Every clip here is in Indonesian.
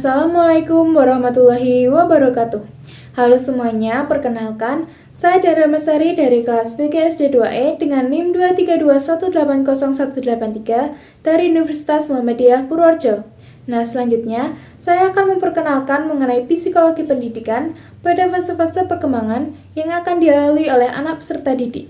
Assalamualaikum warahmatullahi wabarakatuh. Halo semuanya, perkenalkan, saya Dara Mesari dari kelas BKSD 2E dengan NIM 232180183 dari Universitas Muhammadiyah Purworejo. Nah, selanjutnya, saya akan memperkenalkan mengenai psikologi pendidikan pada fase-fase perkembangan yang akan dilalui oleh anak peserta didik.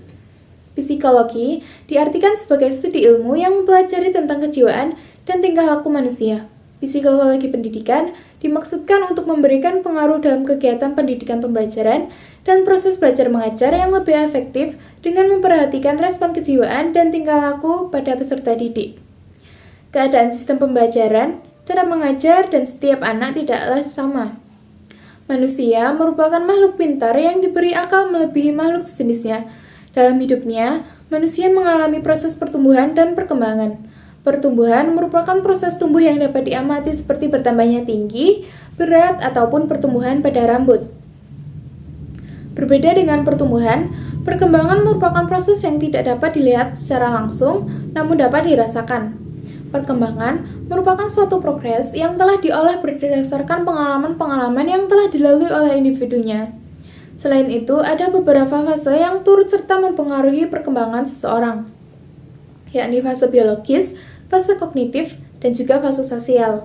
Psikologi diartikan sebagai studi ilmu yang mempelajari tentang kejiwaan dan tingkah laku manusia. Psikologi pendidikan dimaksudkan untuk memberikan pengaruh dalam kegiatan pendidikan pembelajaran dan proses belajar mengajar yang lebih efektif dengan memperhatikan respon kejiwaan dan tingkah laku pada peserta didik. Keadaan sistem pembelajaran, cara mengajar, dan setiap anak tidaklah sama. Manusia merupakan makhluk pintar yang diberi akal melebihi makhluk sejenisnya. Dalam hidupnya, manusia mengalami proses pertumbuhan dan perkembangan. Pertumbuhan merupakan proses tumbuh yang dapat diamati seperti bertambahnya tinggi, berat, ataupun pertumbuhan pada rambut. Berbeda dengan pertumbuhan, perkembangan merupakan proses yang tidak dapat dilihat secara langsung, namun dapat dirasakan. Perkembangan merupakan suatu progres yang telah diolah berdasarkan pengalaman-pengalaman yang telah dilalui oleh individunya. Selain itu, ada beberapa fase yang turut serta mempengaruhi perkembangan seseorang, yakni fase biologis, fase kognitif, dan juga fase sosial.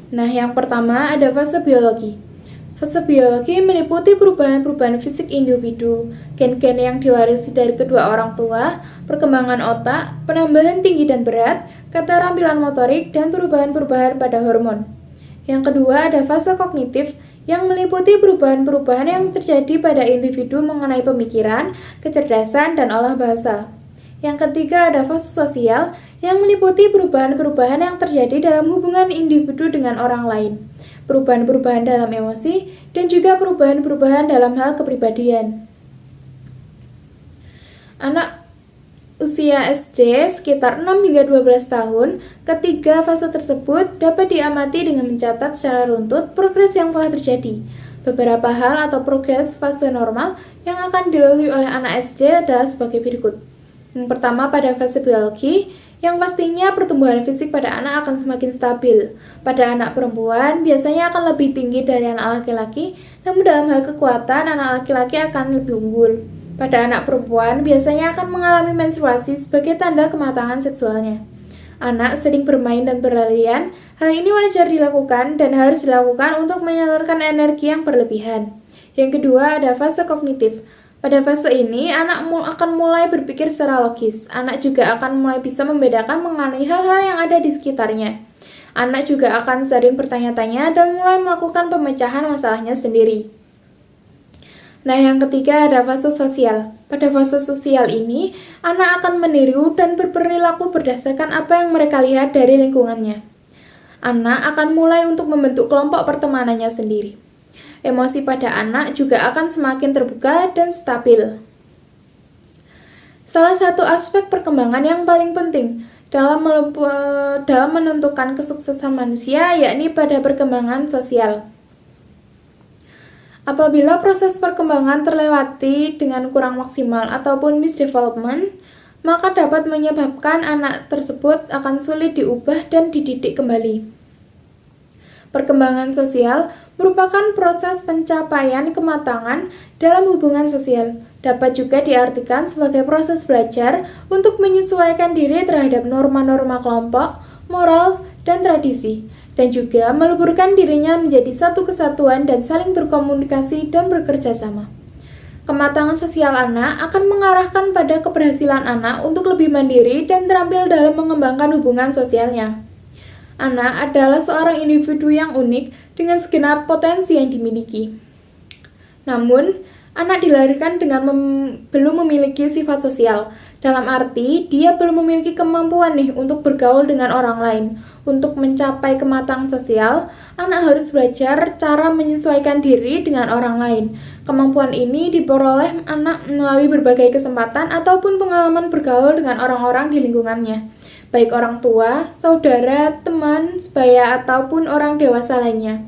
Nah, yang pertama ada fase biologi. Fase biologi meliputi perubahan-perubahan fisik individu, gen-gen yang diwarisi dari kedua orang tua, perkembangan otak, penambahan tinggi dan berat, keterampilan motorik, dan perubahan-perubahan pada hormon. Yang kedua ada fase kognitif, yang meliputi perubahan-perubahan yang terjadi pada individu mengenai pemikiran, kecerdasan, dan olah bahasa. Yang ketiga ada fase sosial, yang meliputi perubahan-perubahan yang terjadi dalam hubungan individu dengan orang lain, perubahan-perubahan dalam emosi, dan juga perubahan-perubahan dalam hal kepribadian. Anak usia SD sekitar 6 hingga 12 tahun, ketiga fase tersebut dapat diamati dengan mencatat secara runtut progres yang telah terjadi. Beberapa hal atau progres fase normal yang akan dilalui oleh anak SD adalah sebagai berikut. Yang pertama pada fase biologi, yang pastinya pertumbuhan fisik pada anak akan semakin stabil. Pada anak perempuan biasanya akan lebih tinggi dari anak laki-laki, namun dalam hal kekuatan anak laki-laki akan lebih unggul. Pada anak perempuan biasanya akan mengalami menstruasi sebagai tanda kematangan seksualnya. Anak sering bermain dan berlarian, hal ini wajar dilakukan dan harus dilakukan untuk menyalurkan energi yang berlebihan. Yang kedua ada fase kognitif. Pada fase ini, anak akan mulai berpikir secara logis. Anak juga akan mulai bisa membedakan mengenai hal-hal yang ada di sekitarnya. Anak juga akan sering bertanya-tanya dan mulai melakukan pemecahan masalahnya sendiri. Nah, yang ketiga ada fase sosial. Pada fase sosial ini, anak akan meniru dan berperilaku berdasarkan apa yang mereka lihat dari lingkungannya. Anak akan mulai untuk membentuk kelompok pertemanannya sendiri. Emosi pada anak juga akan semakin terbuka dan stabil. Salah satu aspek perkembangan yang paling penting dalam menentukan kesuksesan manusia yakni pada perkembangan sosial. Apabila proses perkembangan terlewati dengan kurang maksimal ataupun misdevelopment, maka dapat menyebabkan anak tersebut akan sulit diubah dan dididik kembali. Perkembangan sosial merupakan proses pencapaian kematangan dalam hubungan sosial. Dapat juga diartikan sebagai proses belajar untuk menyesuaikan diri terhadap norma-norma kelompok, moral, dan tradisi, dan juga meleburkan dirinya menjadi satu kesatuan dan saling berkomunikasi dan bekerja sama. Kematangan sosial anak akan mengarahkan pada keberhasilan anak untuk lebih mandiri dan terampil dalam mengembangkan hubungan sosialnya. Anak adalah seorang individu yang unik dengan segenap potensi yang dimiliki. Namun, anak dilahirkan dengan belum memiliki sifat sosial. Dalam arti, dia belum memiliki kemampuan untuk bergaul dengan orang lain. Untuk mencapai kematangan sosial, anak harus belajar cara menyesuaikan diri dengan orang lain. Kemampuan ini diperoleh anak melalui berbagai kesempatan ataupun pengalaman bergaul dengan orang-orang di lingkungannya, baik orang tua, saudara, teman, sebaya, ataupun orang dewasa lainnya.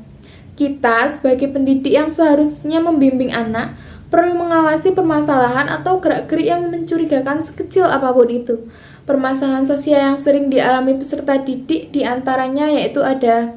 Kita sebagai pendidik yang seharusnya membimbing anak perlu mengawasi permasalahan atau gerak-gerik yang mencurigakan sekecil apapun itu. Permasalahan sosial yang sering dialami peserta didik diantaranya yaitu ada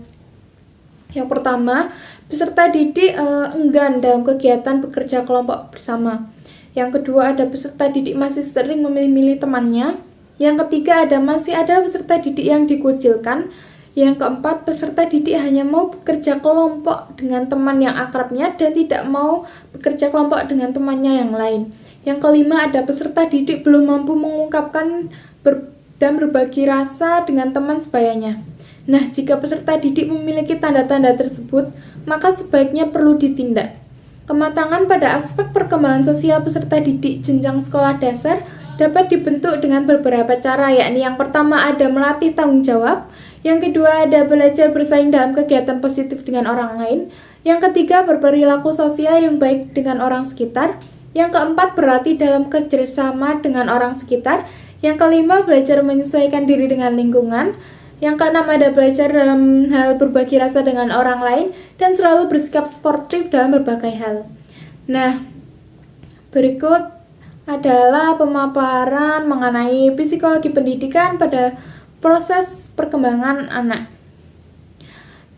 Yang pertama, peserta didik enggan dalam kegiatan bekerja kelompok bersama. Yang kedua, ada peserta didik masih sering memilih-milih temannya. Yang ketiga, masih ada peserta didik yang dikucilkan. Yang keempat, peserta didik hanya mau bekerja kelompok dengan teman yang akrabnya dan tidak mau bekerja kelompok dengan temannya yang lain. Yang kelima, ada peserta didik belum mampu mengungkapkan dan berbagi rasa dengan teman sebayanya. Nah, jika peserta didik memiliki tanda-tanda tersebut, maka sebaiknya perlu ditindak. Kematangan pada aspek perkembangan sosial peserta didik jenjang sekolah dasar dapat dibentuk dengan beberapa cara, yakni yang pertama ada melatih tanggung jawab, yang kedua ada belajar bersaing dalam kegiatan positif dengan orang lain, yang ketiga berperilaku sosial yang baik dengan orang sekitar, yang keempat berlatih dalam kerjasama dengan orang sekitar, yang kelima belajar menyesuaikan diri dengan lingkungan, yang keenam ada belajar dalam hal berbagi rasa dengan orang lain dan selalu bersikap sportif dalam berbagai hal. Nah, berikut adalah pemaparan mengenai psikologi pendidikan pada proses perkembangan anak.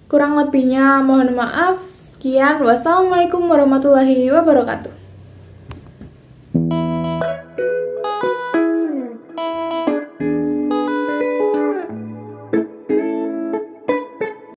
Kurang lebihnya mohon maaf. Sekian, wassalamualaikum warahmatullahi wabarakatuh.